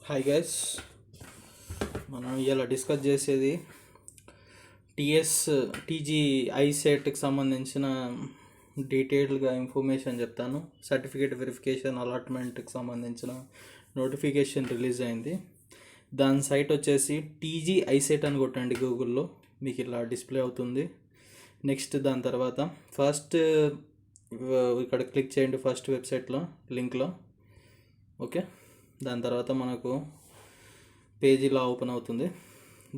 Hi guys, మనం ఇలా discuss చేసేది టీజీ ఐసెట్కి సంబంధించిన డీటెయిల్డ్గా ఇన్ఫర్మేషన్ చెప్తాను. సర్టిఫికేట్ వెరిఫికేషన్ అలాట్మెంట్కి సంబంధించిన నోటిఫికేషన్ రిలీజ్ అయింది. దాని సైట్ వచ్చేసి టీజీ ఐసెట్ అని కొట్టండి గూగుల్లో, మీకు ఇలా డిస్ప్లే అవుతుంది. నెక్స్ట్ దాని తర్వాత ఫస్ట్ ఇక్కడ క్లిక్ చేయండి, ఫస్ట్ వెబ్సైట్లో లింక్లో. ఓకే, దాని తర్వాత మనకు పేజ్ ఇలా ఓపెన్ అవుతుంది.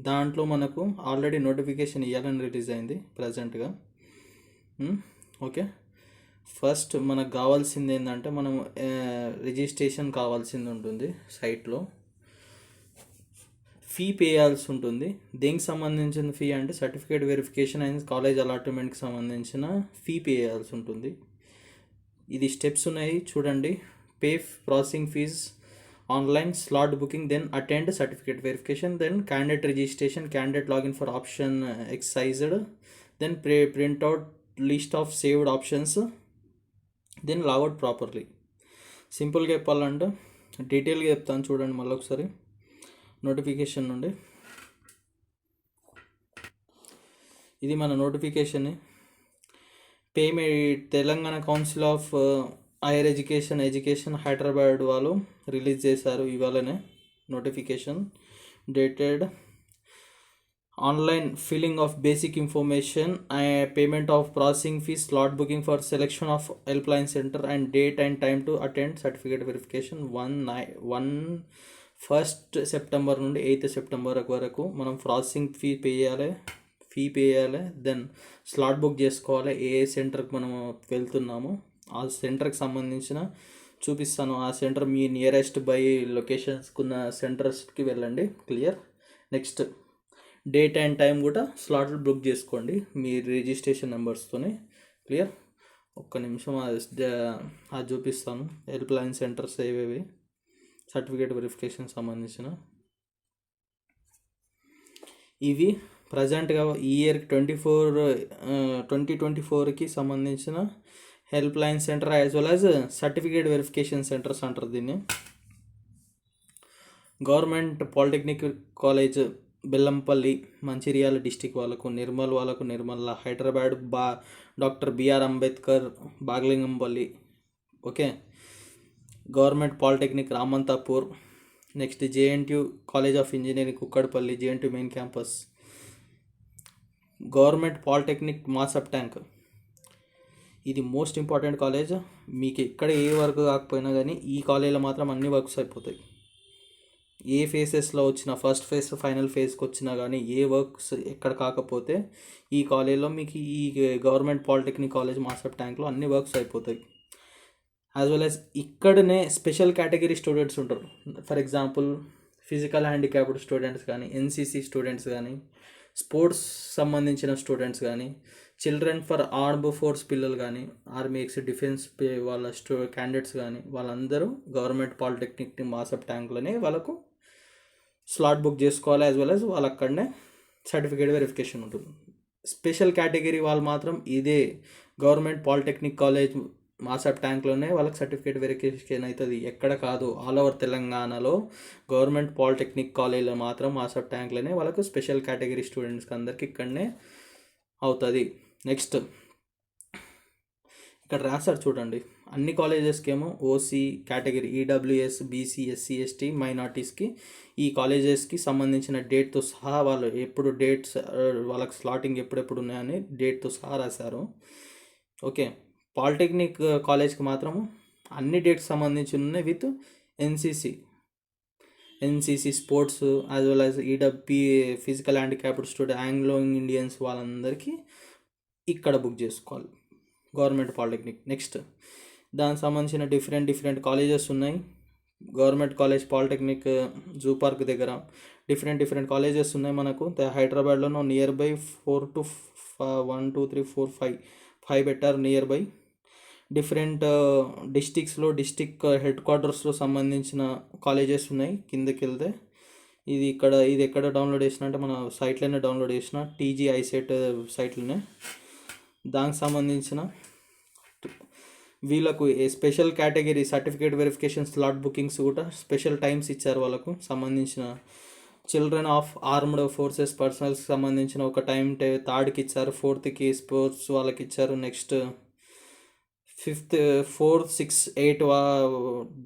దాంట్లో మనకు ఆల్రెడీ నోటిఫికేషన్ ఇవ్వాలని రిలీజ్ అయింది ప్రజెంట్గా. ఓకే, ఫస్ట్ మనకు కావాల్సింది ఏంటంటే మనం రిజిస్ట్రేషన్ కావాల్సింది ఉంటుంది. సైట్లో ఫీ పే చేయాల్సి ఉంటుంది. దేనికి సంబంధించిన ఫీ అంటే సర్టిఫికేట్ వెరిఫికేషన్ అండ్ కాలేజ్ అలాట్మెంట్కి సంబంధించిన ఫీ పే చేయాల్సి ఉంటుంది. ఇది స్టెప్స్ ఉన్నాయి చూడండి. Pay processing fees, online slot booking, then attend certificate verification, then candidate registration, candidate login for option exercised, then print out list of saved options, then log out properly. సింపుల్గా చెప్పాలంటే డీటెయిల్గా చెప్తాను చూడండి మళ్ళీ ఒకసారి. నోటిఫికేషన్ నుండి ఇది మన notification. Payment Telangana council of higher education Hyderabad వాళ్ళు రిలీజ్ చేశారు ఇవాళనే notification. Dated online filling of basic information, payment of processing fees, slot booking for selection of help line centre and date and time to attend certificate verification. 1 September నుండి 8 September వరకు మనం processing fee pay చేయాలి. Then slot book చేసుకోవాలి. ఏ సెంటర్కి మనం వెళ్తున్నామో ఆ సెంటర్కి సంబంధించిన చూపిస్తాను. ఆ సెంటర్ మీ నియరెస్ట్ బై లొకేషన్స్కి ఉన్న సెంటర్స్కి వెళ్ళండి. Clear. Next date and time కూడా స్లాట్ బుక్ చేసుకోండి మీ రిజిస్ట్రేషన్ నెంబర్స్తోనే. క్లియర్. ఒక్క నిమిషం అది చూపిస్తాను. హెల్ప్ లైన్ సెంటర్స్ ఏవేవి సర్టిఫికేట్ వెరిఫికేషన్ సంబంధించిన ఇవి ప్రజెంట్గా ఈ ఇయర్ 2024కి సంబంధించిన help line centre as well as certificate verification centres అంటారు దీన్ని. Government polytechnic college Bellampalli Mancherial district వాళ్ళకు, నిర్మల్ వాళ్ళకు Nirmal, Hyderabad doctor BR Ambedkar Baghlingampally. Okay, government polytechnic Ramanthapur. Next JNTU college of engineering Kukkadapalli, JNTU main campus. Government polytechnic మాసప్ tank, ఇది మోస్ట్ ఇంపార్టెంట్ కాలేజ్. మీకు ఎక్కడ ఏ work కాకపోయినా కానీ ఈ కాలేజీలో మాత్రం అన్ని వర్క్స్ అయిపోతాయి. ఏ ఫేసెస్లో వచ్చినా, ఫస్ట్ ఫేజ్ ఫైనల్ ఫేజ్కి వచ్చినా కానీ ఏ వర్క్స్ ఎక్కడ కాకపోతే ఈ కాలేజీలో మీకు ఈ గవర్నమెంట్ పాలిటెక్నిక్ కాలేజ్ మాసప్ ట్యాంక్లో అన్ని వర్క్స్ అయిపోతాయి. యాజ్ వెల్ యాజ్ ఇక్కడనే స్పెషల్ కేటగిరీ స్టూడెంట్స్ ఉంటారు. For example physical handicapped students కానీ, ఎన్సీసీ స్టూడెంట్స్ కానీ, స్పోర్ట్స్ సంబంధించిన స్టూడెంట్స్ కానీ, చిల్డ్రన్ ఫర్ ఆర్మ్ ఫోర్స్ పిల్లలు కానీ, ఆర్మీ డిఫెన్స్ వాళ్ళ క్యాండిడేట్స్ కానీ, వాళ్ళందరూ గవర్నమెంట్ పాలిటెక్నిక్ మాసప్ ట్యాంక్లోనే వాళ్ళకు స్లాట్ బుక్ చేసుకోవాలి. యాజ్ వెల్ యాజ్ వాళ్ళు అక్కడనే సర్టిఫికేట్ వెరిఫికేషన్ ఉంటుంది. స్పెషల్ కేటగిరీ వాళ్ళు మాత్రం ఇదే గవర్నమెంట్ పాలిటెక్నిక్ కాలేజ్ మాసప్ ట్యాంక్లోనే వాళ్ళకి సర్టిఫికేట్ వెరిఫికేషన్ అవుతుంది. ఎక్కడ కాదు, ఆల్ ఓవర్ తెలంగాణలో గవర్నమెంట్ పాలిటెక్నిక్ కాలేజ్లో మాత్రం మాసప్ ట్యాంక్లోనే వాళ్ళకు స్పెషల్ కేటగిరీ స్టూడెంట్స్కి అందరికి ఇక్కడనే అవుతుంది. నెక్స్ట్ ఇక్కడ రాశారు చూడండి. అన్ని కాలేజెస్కి ఏమో OC category, EWS, BC, SC, ST, మైనార్టీస్కి ఈ కాలేజెస్కి సంబంధించిన డేట్తో సహా వాళ్ళు ఎప్పుడు డేట్స్ వాళ్ళకి స్లాటింగ్ ఎప్పుడెప్పుడు ఉన్నాయని డేట్తో సహా రాశారు. ఓకే, పాలిటెక్నిక్ కాలేజ్కి మాత్రము అన్ని డేట్స్ సంబంధించి ఉన్నాయి with NCC sports as well as EW physical handicapped student, Anglo Indians వాళ్ళందరికీ ఇక్కడ బుక్ చేసుకోవాలి గవర్నమెంట్ పాలిటెక్నిక్. నెక్స్ట్ దానికి సంబంధించిన డిఫరెంట్ కాలేజెస్ ఉన్నాయి. Government college polytechnic zoo park దగ్గర డిఫరెంట్ కాలేజెస్ ఉన్నాయి మనకు. హైదరాబాద్లో నియర్ బై 4 to 1 2 3 4 5 పెట్టారు నియర్ బై. డిఫరెంట్ డిస్టిక్స్లో డిస్టిక్ హెడ్ క్వార్టర్స్లో సంబంధించిన కాలేజెస్ ఉన్నాయి. కిందకి వెళ్తే ఇది ఎక్కడ డౌన్లోడ్ చేసిన అంటే మన సైట్లోనే డౌన్లోడ్ చేసిన, టీజీ ఐసెట్ సైట్లోనే. దానికి సంబంధించిన వీళ్ళకు ఏ special category certificate verification slot bookings కూడా స్పెషల్ టైమ్స్ ఇచ్చారు వాళ్ళకు సంబంధించిన. చిల్డ్రన్ ఆఫ్ ఆర్మ్డ్ ఫోర్సెస్ పర్సనల్స్కి సంబంధించిన ఒక టైం థర్డ్కి ఇచ్చారు, ఫోర్త్కి స్పోర్ట్స్ వాళ్ళకి ఇచ్చారు, నెక్స్ట్ 5th 4, 6, 8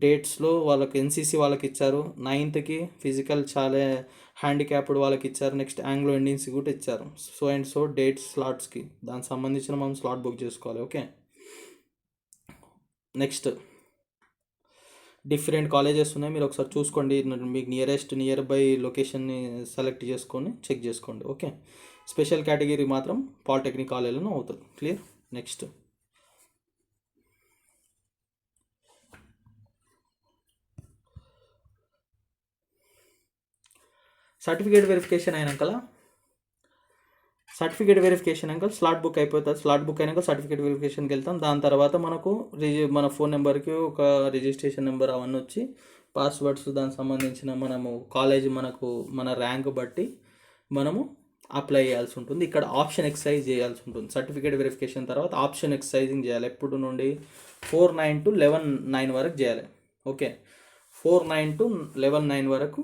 డేట్స్లో వాళ్ళకి ఎన్సీసీ వాళ్ళకి ఇచ్చారు, 9th ఫిజికల్ చాలా హ్యాండిక్యాప్డ్ వాళ్ళకి ఇచ్చారు, నెక్స్ట్ ఆంగ్లో ఇండియన్స్కి కూడా ఇచ్చారు. సో అండ్ సో డేట్స్ స్లాట్స్కి దానికి సంబంధించిన మనం స్లాట్ బుక్ చేసుకోవాలి. ఓకే, నెక్స్ట్ డిఫరెంట్ కాలేజెస్ ఉన్నాయి, మీరు ఒకసారి చూసుకోండి. మీకు నియర్ బై లొకేషన్ని సెలెక్ట్ చేసుకొని చెక్ చేసుకోండి. ఓకే, స్పెషల్ కేటగిరీ మాత్రం పాలిటెక్నిక్ కాలేజీలో అవుతుంది. క్లియర్. నెక్స్ట్ సర్టిఫికేట్ వెరిఫికేషన్ అయినాక స్లాట్ బుక్ అయిపోతుంది. స్లాట్ బుక్ అయినాక సర్టిఫికేట్ వెరిఫికేషన్కి వెళ్తాం. దాని తర్వాత మనకు మన ఫోన్ నెంబర్కి ఒక రిజిస్ట్రేషన్ నెంబర్ అవన్నీ వచ్చి పాస్వర్డ్స్ దానికి సంబంధించిన మనము కాలేజ్ మన ర్యాంక్ బట్టి మనము అప్లై చేయాల్సి ఉంటుంది. ఇక్కడ ఆప్షన్ ఎక్సర్సైజ్ చేయాల్సి ఉంటుంది. సర్టిఫికేట్ వెరిఫికేషన్ తర్వాత ఆప్షన్ ఎక్సర్సైజింగ్ చేయాలి. ఎప్పుడు నుండి 4/9 to 11/9 వరకు చేయాలి. ఓకే, 4/9 to 11/9 వరకు,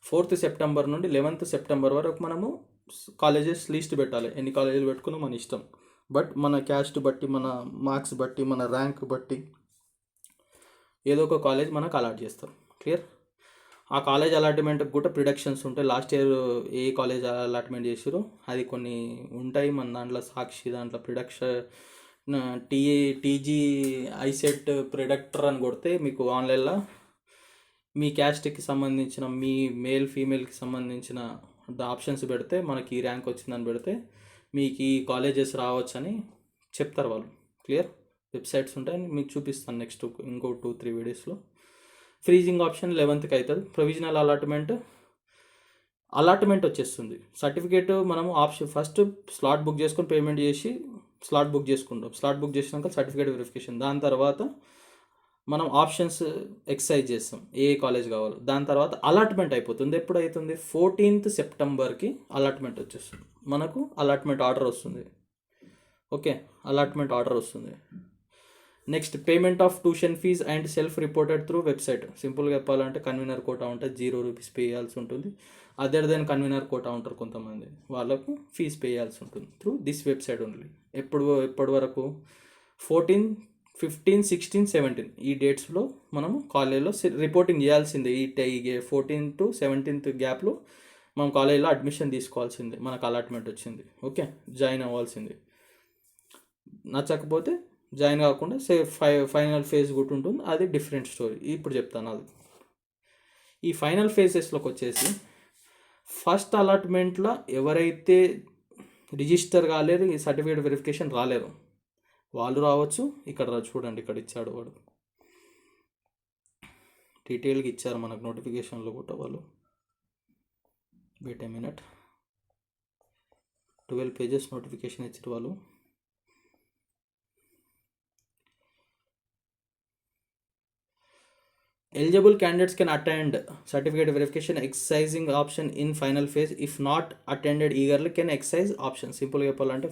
4th సెప్టెంబర్ నుండి 11th సెప్టెంబర్ వరకు మనము కాలేజెస్ లిస్ట్ పెట్టాలి. ఎన్ని కాలేజీలు పెట్టుకున్నా మన ఇష్టం, బట్ మన క్యాస్ట్ బట్టి, మన మార్క్స్ బట్టి, మన ర్యాంక్ బట్టి ఏదో ఒక కాలేజ్ మనకు అలాట్ చేస్తారు. క్లియర్. ఆ కాలేజ్ అలాట్మెంట్కి కూడా ప్రిడక్షన్స్ ఉంటాయి. లాస్ట్ ఇయర్ ఏ కాలేజ్ అలాట్మెంట్ చేసారో అది కొన్ని ఉంటాయి. మన దాంట్లో సాక్షి దాంట్లో ప్రిడక్షన్ టీజీ ఐసెట్ ప్రిడక్టర్ అని కొడితే మీకు ఆన్లైన్లో మీ క్యాస్ట్కి సంబంధించిన మీ మేల్ ఫీమేల్కి సంబంధించిన ఆప్షన్స్ పెడితే మనకి ఈ ర్యాంక్ వచ్చిందని పెడితే మీకు ఈ కాలేజెస్ రావచ్చని చెప్తారు వాళ్ళు. క్లియర్. వెబ్సైట్స్ ఉంటాయి, మీకు చూపిస్తాను నెక్స్ట్ ఇంకో 2-3 వీడియోస్లో. ఫ్రీజింగ్ ఆప్షన్ 11th అవుతుంది. ప్రొవిజనల్ అలాట్మెంట్ వచ్చేస్తుంది. సర్టిఫికేట్ మనము ఆప్షన్ ఫస్ట్ స్లాట్ బుక్ చేసుకొని పేమెంట్ చేసి స్లాట్ బుక్ చేసుకుంటాం. స్లాట్ బుక్ చేసినాక సర్టిఫికేట్ వెరిఫికేషన్, దాని తర్వాత మనం ఆప్షన్స్ ఎక్సర్సైజ్ చేస్తాం ఏ కాలేజ్ కావాలో. దాని తర్వాత అలాట్మెంట్ అయిపోతుంది. ఎప్పుడు అవుతుంది? 14th సెప్టెంబర్కి అలాట్మెంట్ వచ్చేస్తుంది. మనకు అలాట్మెంట్ ఆర్డర్ వస్తుంది. ఓకే, అలాట్మెంట్ ఆర్డర్ వస్తుంది. Next payment of tuition fees and self reported through website. సింపుల్గా చెప్పాలంటే కన్వీనర్ కోటా ఉంటుంది, 0 రూపీస్ పే చేయాల్సి ఉంటుంది. అదర్ దెన్ కన్వీనర్ కోటా ఉంటారు కొంతమంది, వాళ్ళకు ఫీజ్ పే చేయాల్సి ఉంటుంది త్రూ దిస్ వెబ్సైట్ ఓన్లీ. ఎప్పటి వరకు? 14, 15, 16, 17 ఈ డేట్స్లో మనము కాలేజీలో రిపోర్టింగ్ చేయాల్సిందే. ఈ 14 to 17 గ్యాప్లో మనం కాలేజీలో అడ్మిషన్ తీసుకోవాల్సిందే. మనకు అలాట్మెంట్ వచ్చింది, ఓకే, జాయిన్ అవ్వాల్సింది. నచ్చకపోతే జాయిన్ కాకుండా ఫైనల్ ఫేజ్ కూడా ఉంటుంది, అది డిఫరెంట్ స్టోరీ. ఇప్పుడు చెప్తాను అది. ఈ ఫైనల్ ఫేజెస్లోకి వచ్చేసి ఫస్ట్ అలాట్మెంట్లో ఎవరైతే రిజిస్టర్ కాలేరు, ఈ సర్టిఫికేట్ వెరిఫికేషన్ రాలేరు, వాళ్ళు రావచ్చు. ఇక్కడ చూడండి, ఇక్కడ ఇచ్చాడు వాడు, డీటెయిల్గా ఇచ్చారు మనకు నోటిఫికేషన్లో కూడా వాళ్ళు. Wait a minute, 12 pages notification ఇచ్చారు వాళ్ళు. Eligible candidates can attend certificate verification exercising option in final phase. If not attended eagerly can exercise option. సింపుల్గా చెప్పాలంటే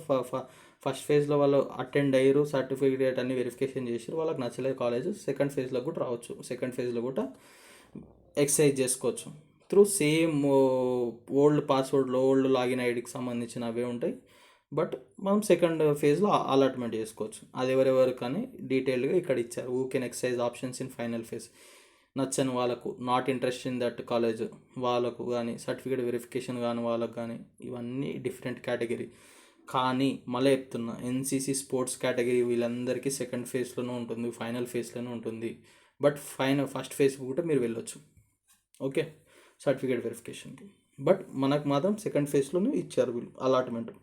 ఫస్ట్ ఫేజ్లో వాళ్ళు అటెండ్ అయ్యారు, సర్టిఫికేట్ అన్ని వెరిఫికేషన్ చేసారు, వాళ్ళకి నచ్చలేదు కాలేజ్, సెకండ్ ఫేజ్లో కూడా రావచ్చు. సెకండ్ ఫేజ్లో కూడా ఎక్సర్సైజ్ చేసుకోవచ్చు త్రూ సేమ్ ఓల్డ్ పాస్వర్డ్లో ఓల్డ్ లాగిన్ ఐడికి సంబంధించిన అవే ఉంటాయి. బట్ మనం సెకండ్ ఫేజ్లో అలాట్మెంట్ చేసుకోవచ్చు. అది ఎవరెవరు కానీ డీటెయిల్గా ఇక్కడ ఇచ్చారు. Who can exercise options in final phase. నచ్చని వాళ్ళకు, not interest in that college వాళ్ళకు కానీ, సర్టిఫికేట్ వెరిఫికేషన్ కానీ వాళ్ళకు కానీ, ఇవన్నీ డిఫరెంట్ కేటగిరీ. కానీ మళ్ళీ చెప్తున్నా, ఎన్సీసీ స్పోర్ట్స్ కేటగిరీ వీళ్ళందరికీ సెకండ్ ఫేజ్లోనే ఉంటుంది, ఫైనల్ ఫేజ్లోనే ఉంటుంది. బట్ ఫస్ట్ ఫేజ్ కూడా మీరు వెళ్ళొచ్చు, ఓకే, సర్టిఫికేట్ వెరిఫికేషన్కి. బట్ మనకు మాత్రం సెకండ్ ఫేజ్లోనే ఇచ్చారు వీళ్ళు అలాట్మెంట్.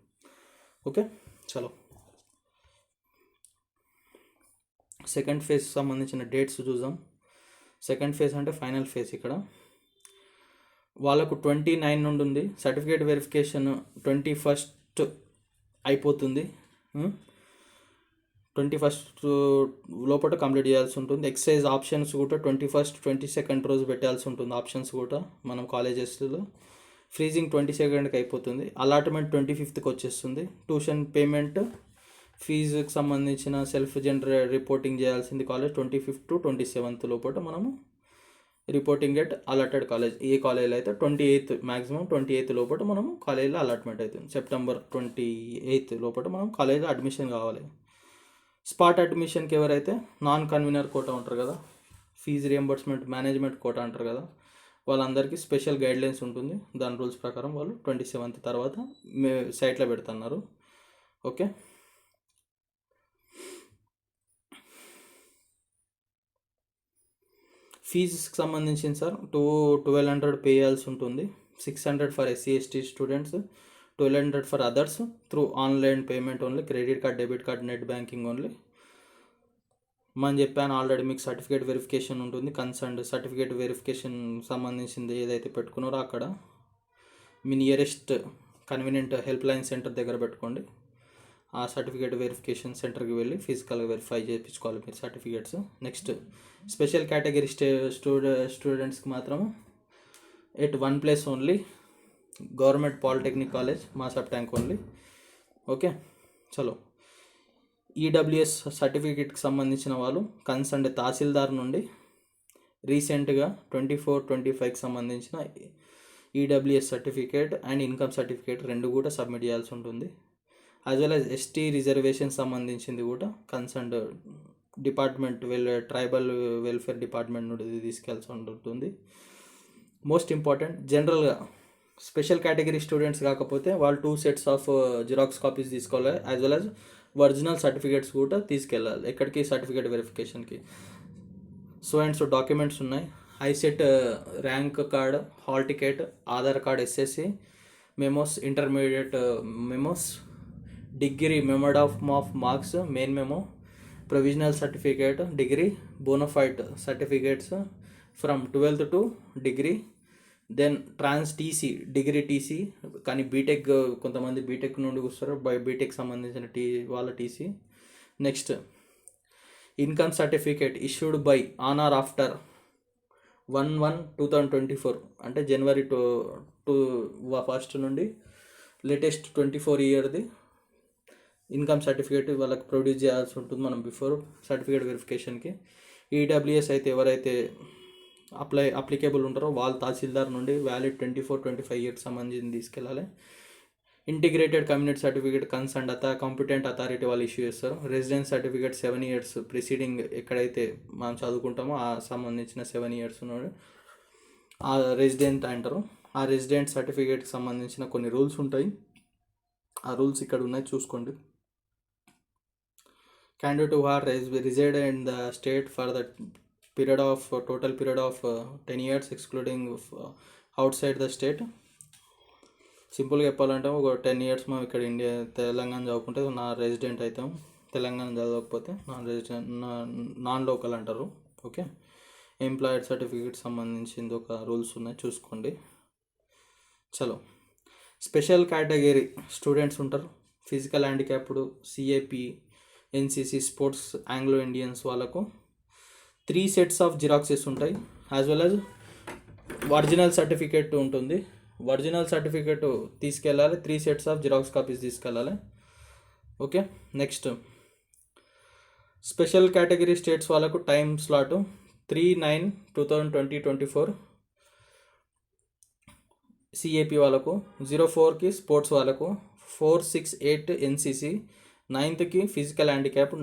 ఓకే, చలో సెకండ్ ఫేజ్ సంబంధించిన డేట్స్ చూద్దాం. సెకండ్ ఫేజ్ అంటే ఫైనల్ ఫేజ్. ఇక్కడ వాళ్ళకు 29 నుండి ఉంది. సర్టిఫికేట్ వెరిఫికేషన్ 21st అయిపోతుంది. 21st లోపల కంప్లీట్ చేయాల్సి ఉంటుంది. ఎక్సర్సైజ్ ఆప్షన్స్ కూడా 21st, 22nd రోజు పెట్టాల్సి ఉంటుంది. ఆప్షన్స్ కూడా మనం కాలేజెస్లో. ఫ్రీజింగ్ 22nd అయిపోతుంది. అలాట్మెంట్ 25th వచ్చేస్తుంది. ట్యూషన్ పేమెంట్ ఫీజుకి సంబంధించిన సెల్ఫ్ రిపోర్టింగ్ చేయాల్సింది కాలేజ్ 25th to 27th లోపల మనము రిపోర్టింగ్ ఎట్ అలాటెడ్ కాలేజ్. ఏ కాలేజీలో అయితే 28th మ్యాక్సిమం 28th లోపల మనము కాలేజీలో అలాట్మెంట్ అవుతుంది. September 28th లోపల మనం కాలేజీలో అడ్మిషన్ కావాలి. స్పాట్ అడ్మిషన్కి ఎవరైతే నాన్ కన్వీనర్ కోటా ఉంటారు కదా, ఫీజు రియంబర్స్మెంట్ మేనేజ్మెంట్ కోటా అంటారు కదా, వాళ్ళందరికీ స్పెషల్ గైడ్లైన్స్ ఉంటుంది. దాని రూల్స్ ప్రకారం వాళ్ళు 27th తర్వాత సైట్లో పెడుతున్నారు. ఓకే, ఫీజుకి సంబంధించింది సార్ 1200 పే చేయాల్సి ఉంటుంది. 600 for SC/ST students, 1200 for others through online payment only, credit card, debit card, net banking only. మనం చెప్పాను ఆల్రెడీ మీకు సర్టిఫికేట్ వెరిఫికేషన్ ఉంటుంది. కన్సర్న్ సర్టిఫికేట్ వెరిఫికేషన్ సంబంధించింది ఏదైతే పెట్టుకున్నారో అక్కడ మీ nearest convenient help line centre దగ్గర పెట్టుకోండి. ఆ సర్టిఫికేట్ వెరిఫికేషన్ సెంటర్కి వెళ్ళి ఫిజికల్గా వెరిఫై చేయించుకోవాలి మీరు సర్టిఫికేట్స్. నెక్స్ట్ స్పెషల్ కేటగిరీ స్టూడెంట్స్కి మాత్రం at one place only, government polytechnic college మాసప్ tank only. Okay, చలో. ఈడబ్ల్యూఎస్ సర్టిఫికేట్కి సంబంధించిన వాళ్ళు కన్సర్న్ తహసీల్దార్ నుండి రీసెంట్గా 24-25కి సంబంధించిన EWS certificate and income certificate రెండు కూడా సబ్మిట్ చేయాల్సి ఉంటుంది. As well as ST reservation సంబంధించింది కూడా concern department tribal welfare department నుండి తీసుకెళ్లాల్సి ఉంటుంది. మోస్ట్ ఇంపార్టెంట్, జనరల్గా స్పెషల్ కేటగిరీ స్టూడెంట్స్ కాకపోతే వాళ్ళు 2 sets ఆఫ్ జిరాక్స్ కాపీస్ తీసుకోవాలి. As well as original certificates కూడా తీసుకెళ్ళాలి. ఎక్కడికి? సర్టిఫికేట్ వెరిఫికేషన్కి. సో అండ్ సో డాక్యుమెంట్స్ ఉన్నాయి. ICET rank card, hall ticket, Aadhaar card, SSC memos, intermediate memos, degree memo of marks, main memo, provisional certificate, degree, bonafide certificates from 12th to degree, then trans TC, degree TC. కానీ BTech కొంతమంది BTech నుండి వస్తారు, BTech సంబంధించిన వాళ్ళ TC. Next income certificate issued by on or after 1/1/2024 అంటే January 1st నుండి latest 24 ఇయర్ది income certificate వాళ్ళకి ప్రొడ్యూస్ చేయాల్సి ఉంటుంది మనం బిఫోర్ సర్టిఫికేట్ వెరిఫికేషన్కి. ఈడబ్ల్యూఎస్ అయితే ఎవరైతే అప్లికేబుల్ ఉంటారో వాళ్ళు తహసీల్దార్ నుండి వ్యాలిడ్ 24-25 ఇయర్స్ సంబంధించి తీసుకెళ్ళాలి. Integrated community certificate concern competent authority వాళ్ళు ఇష్యూ చేస్తారు. రెసిడెన్స్ సర్టిఫికేట్ 7 years ప్రిసీడింగ్ ఎక్కడైతే మనం చదువుకుంటామో ఆ సంబంధించిన 7 years ఉన్నాడు ఆ రెసిడెంట్ అంటారు. ఆ రెసిడెంట్ సర్టిఫికేట్కి సంబంధించిన కొన్ని రూల్స్ ఉంటాయి. ఆ రూల్స్ ఇక్కడ ఉన్నాయి, చూసుకోండి. Candidate who are resided in the state for the total period of 10 years excluding outside the state. సింపుల్గా చెప్పాలంటే ఒక 10 years మనం ఇక్కడ తెలంగాణ చదువుకుంటే నా రెసిడెంట్ అవుతాం, తెలంగాణ చదవకపోతే నాన్ లోకల్ అంటారు. ఓకే, ఎంప్లాయిడ్ సర్టిఫికేట్ సంబంధించింది ఒక రూల్స్ ఉన్నాయి, చూసుకోండి. చలో, స్పెషల్ కేటగిరీ స్టూడెంట్స్ ఉంటారు, physical handicapped, CAP, NCC, sports, Anglo Indians వాళ్ళకు 3 sets ఆఫ్ జిరాక్సెస్ ఉంటాయి. As well as original certificate ఉంటుంది. ఒరిజినల్ సర్టిఫికేట్ తీసుకెళ్ళాలి, 3 sets ఆఫ్ జిరాక్స్ కాపీస్ తీసుకెళ్ళాలి. Okay, next special category states వాళ్ళకు టైం స్లాట్ 3/9/2024 CAP వాళ్ళకు, 04కి sports వాళ్ళకు, 4/6/8 NCC, 9th physical handicap,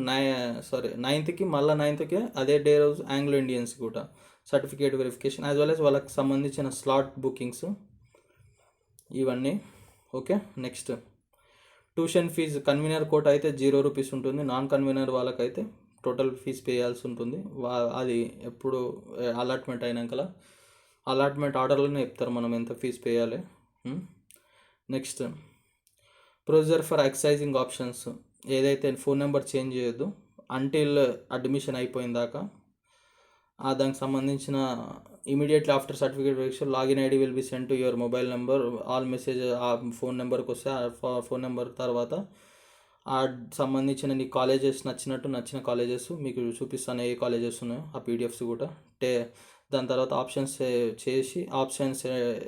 9th మళ్ళీ 9th అదే డే రోజు ఆంగ్లో ఇండియన్స్ కూడా certificate verification, as well as వాళ్ళకి సంబంధించిన స్లాట్ బుకింగ్స్ ఇవన్నీ. Okay, next tuition fees convener quota అయితే 0 rupees ఉంటుంది. నాన్ కన్వీనర్ వాళ్ళకైతే టోటల్ ఫీజు పే చేయాల్సి ఉంటుంది. అది ఎప్పుడు అలాట్మెంట్ అయినాక అలాట్మెంట్ ఆర్డర్లోనే చెప్తారు మనం ఎంత ఫీజు పే చేయాలి. Next procedure for exercising options, ఏదైతే ఫోన్ నెంబర్ చేంజ్ చేయొద్దు అంటిల్ అడ్మిషన్ అయిపోయిన దాకా. దానికి సంబంధించిన immediately after certificate verification login ID will be send to your mobile number. All message ఆ ఫోన్ నెంబర్కి వస్తే ఆ ఫోన్ నెంబర్ తర్వాత ఆ సంబంధించిన నీ కాలేజెస్ నచ్చిన కాలేజెస్ మీకు చూపిస్తాను, ఏ కాలేజెస్ ఉన్నాయో ఆ PDFs కూడా. దాని తర్వాత ఆప్షన్స్ చేసి ఆప్షన్స్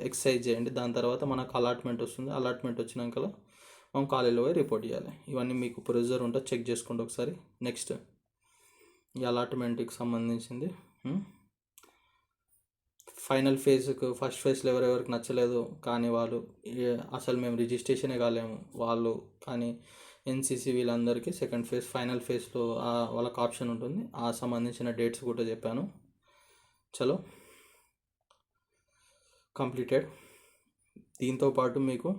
ఎక్సైజ్ చేయండి. దాని తర్వాత మనకు అలాట్మెంట్ వస్తుంది. అలాట్మెంట్ వచ్చినాక మనం కాలేజీలో పోయి రిపోర్ట్ చేయాలి. ఇవన్నీ మీకు ప్రొసీజర్ ఉంటుంది, చెక్ చేసుకోండి ఒకసారి. నెక్స్ట్ ఈ అలాట్మెంట్కి సంబంధించింది ఫైనల్ ఫేజ్కు ఫస్ట్ ఫేజ్లో ఎవరెవరికి నచ్చలేదు కానీ వాళ్ళు అసలు మేము రిజిస్ట్రేషనే కాలేము వాళ్ళు, కానీ ఎన్సీసీ వీళ్ళందరికీ సెకండ్ ఫేజ్ ఫైనల్ ఫేజ్లో వాళ్ళకి ఆప్షన్ ఉంటుంది. ఆ సంబంధించిన డేట్స్ కూడా చెప్పాను. చలో కంప్లీటెడ్. దీంతోపాటు మీకు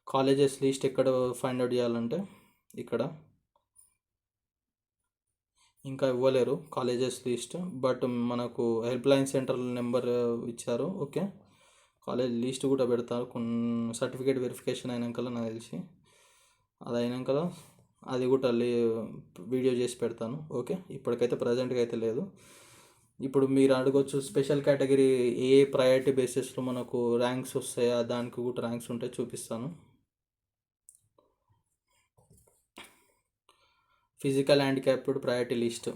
కాలేజెస్ లిస్ట్ ఎక్కడ ఫైండ్ అవుట్ చేయాలంటే ఇక్కడ ఇంకా ఇవ్వలేరు కాలేజెస్ లిస్ట్, బట్ మనకు హెల్ప్ లైన్ సెంటర్ నెంబర్ ఇచ్చారు. ఓకే, కాలేజ్ లిస్ట్ కూడా పెడతారు సర్టిఫికేట్ వెరిఫికేషన్ అయినాక, నాకు తెలిసి అది అయినాక అది కూడా వీడియో చేసి పెడతాను. ఓకే, ఇప్పటికైతే ప్రజెంట్గా అయితే లేదు. ఇప్పుడు మీరు అడగొచ్చు స్పెషల్ కేటగిరీ ఏ ప్రయారిటీ బేసిస్లో మనకు ర్యాంక్స్ వస్తాయా, దానికి కూడా ర్యాంక్స్ ఉంటే చూపిస్తాను. ఫిజికల్ హ్యాండిక్యాప్డ్ ప్రయారిటీ లిస్ట్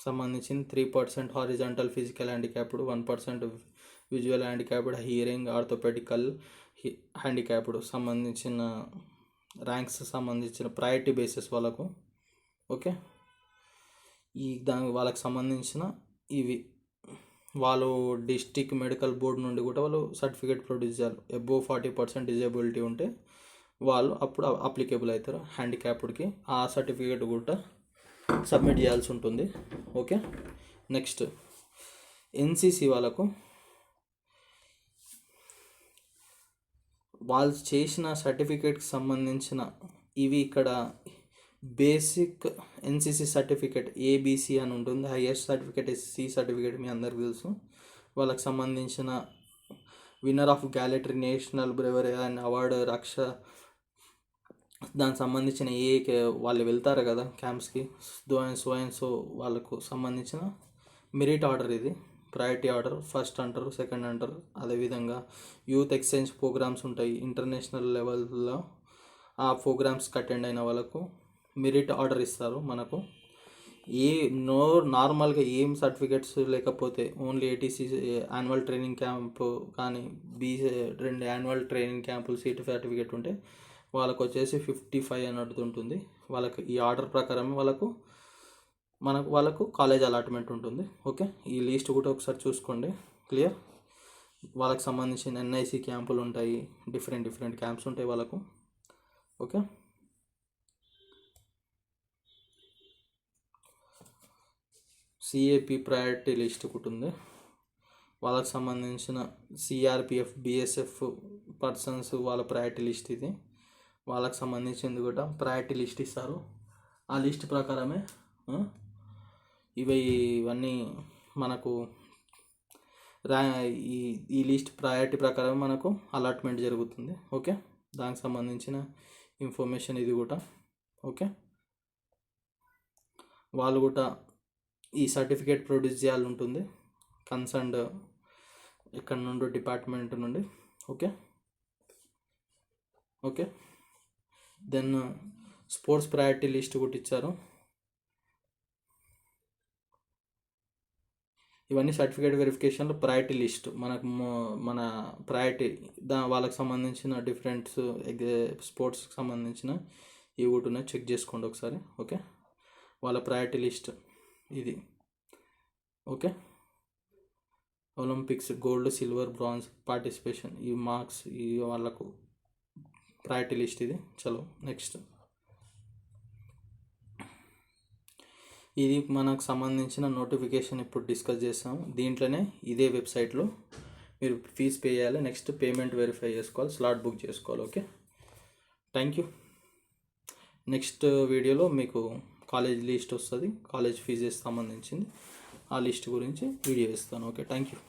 సంబంధించింది 3% horizontal physical handicapped, 1% visual handicapped, hearing, orthopaedical handicapped సంబంధించిన ర్యాంక్స్ సంబంధించిన ప్రయారిటీ బేసిస్ వాళ్ళకు. ఓకే, వాళ్ళకి సంబంధించిన ఇవి వాళ్ళు డిస్టిక్ మెడికల్ బోర్డు నుండి కూడా వాళ్ళు సర్టిఫికేట్ ప్రొడ్యూస్ చేయాలి. అబోవ్ 40% డిజేబిలిటీ ఉంటే వాళ్ళు అప్పుడు అప్లికేబుల్ అవుతారు హ్యాండిక్యాప్డ్కి. ఆ సర్టిఫికేట్ కూడా సబ్మిట్ చేయాల్సి ఉంటుంది. ఓకే, నెక్స్ట్ ఎన్సీసీ వాళ్ళకు వాళ్ళు చేసిన సర్టిఫికేట్కి సంబంధించిన ఇవి ఇక్కడ బేసిక్ ఎన్సీసీ సర్టిఫికేట్ ఏబీసీ అని ఉంటుంది. హైయెస్ట్ సర్టిఫికేట్ సి సర్టిఫికేట్ మీ అందరికి తెలుసు. వాళ్ళకి సంబంధించిన winner of gallantry national bravery and award రక్ష, దానికి సంబంధించిన వాళ్ళు వెళ్తారు కదా క్యాంప్స్కి, సో వాళ్ళకు సంబంధించిన మెరిట్ ఆర్డర్, ఇది ప్రయారిటీ ఆర్డర్, ఫస్ట్ అంటారు, సెకండ్ అంటారు. అదేవిధంగా యూత్ ఎక్స్చేంజ్ ప్రోగ్రామ్స్ ఉంటాయి ఇంటర్నేషనల్ లెవెల్లో, ఆ ప్రోగ్రామ్స్కి అటెండ్ అయిన వాళ్ళకు మెరిట్ ఆర్డర్ ఇస్తారు. మనకు నార్మల్గా ఏం సర్టిఫికేట్స్ లేకపోతే only ATC annual training camp కానీ 2 యాన్యువల్ ట్రైనింగ్ క్యాంపులు సర్టిఫికేట్ ఉంటే వాళ్ళకు వచ్చేసి 55 అన్నట్టు ఉంటుంది. వాళ్ళకి ఈ ఆర్డర్ ప్రకారమే వాళ్ళకు కాలేజ్ అలాట్మెంట్ ఉంటుంది. ఓకే, ఈ లిస్ట్ కూడా ఒకసారి చూసుకోండి. క్లియర్. వాళ్ళకి సంబంధించిన ఎన్ఐసి క్యాంపులు ఉంటాయి, డిఫరెంట్ క్యాంప్స్ ఉంటాయి వాళ్ళకు. ఓకే, సిఏపి ప్రయారిటీ లిస్ట్ ఒకటి ఉంది. వాళ్ళకి సంబంధించిన సిఆర్పిఎఫ్ బిఎస్ఎఫ్ పర్సన్స్ వాళ్ళ ప్రయారిటీ లిస్ట్ ఇది. వాళ్ళకి సంబంధించింది కూడా ప్రయారిటీ లిస్ట్ ఇస్తారు. ఆ లిస్ట్ ప్రకారమే ఇవన్నీ మనకు ఈ లిస్ట్ ప్రయారిటీ ప్రకారం మనకు అలాట్మెంట్ జరుగుతుంది. ఓకే, దానికి సంబంధించిన ఇన్ఫర్మేషన్ ఇది కూడా. ఓకే, వాళ్ళు కూడా ఈ సర్టిఫికేట్ ప్రొడ్యూస్ చేయాలి ఉంటుంది కన్సర్న్డ్ ఇక్కడ నుండి డిపార్ట్మెంట్ నుండి. Okay okay then sports priority list కూడా ఇచ్చారు. ఇవన్నీ సర్టిఫికేట్ వెరిఫికేషన్లో ప్రయారిటీ లిస్ట్ మన ప్రయారిటీ వాళ్ళకి సంబంధించిన డిఫరెంట్ స్పోర్ట్స్కి సంబంధించిన ఇవి కూడా ఉన్నాయి, చెక్ చేసుకోండి ఒకసారి. ఓకే, వాళ్ళ ప్రయారిటీ లిస్ట్ ఇది. Okay, Olympics gold, silver, bronze participation ఈ మార్క్స్ ఈ వాళ్ళకు ప్రయారిటీ లిస్ట్ ఇది. చలో నెక్స్ట్, ఇది మనకు సంబంధించిన నోటిఫికేషన్ ఇప్పుడు డిస్కస్ చేస్తాము. దీంట్లోనే ఇదే వెబ్సైట్లో మీరు ఫీజు పే చేయాలి. నెక్స్ట్ పేమెంట్ వెరిఫై చేసుకోవాలి, స్లాట్ బుక్ చేసుకోవాలి. Okay, thank you. నెక్స్ట్ వీడియోలో మీకు కాలేజ్ లిస్ట్ వస్తుంది, కాలేజ్ ఫీజెస్ సంబంధించింది ఆ లిస్ట్ గురించి వీడియో ఇస్తాను. Okay, thank you.